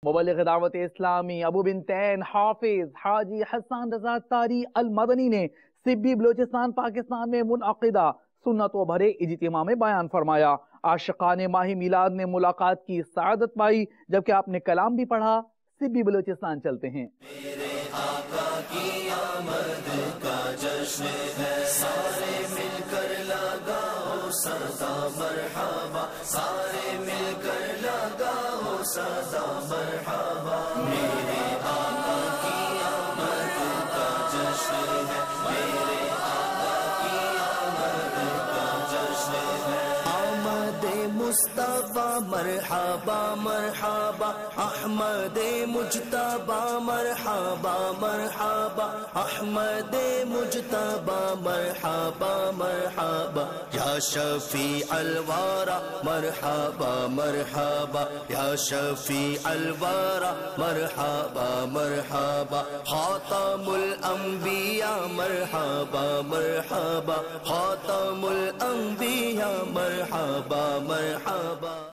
مبلغ دعوت اسلامی ابو بنتین حافظ حاجی حسان رضا طاری المدنی نے سبی بلوچستان پاکستان میں منعقدہ سنتوں بھرے اجتماع میں بیان فرمایا۔ عاشقان ماہ میلاد نے ملاقات کی سعادت پائی، جبکہ آپ نے کلام بھی پڑھا۔ سبی بلوچستان چلتے ہیں۔ میرے آقا کی آمد کا جشن ہے، سارے مل کر لگاؤ صدا مرحبا، سارے مل کر لگاؤ صدا مرحبا۔ میرے آقا کی آمد کا جشن ہے، میرے آقا کی آمد کا جشن ہے۔ آمد مصطفیٰ مرحبا مرحبا، احمد مجتبی مرحبا مرحبا، احمد مجتبی مرحبا مرحبا، یا شفیع الورا مرحبا مرحبا، یا شفیع الورا مرحبا مرحبا، خاتم الانبیاء مرحبا مرحبا، خاتم الانبیاء مرحبا مرحبا۔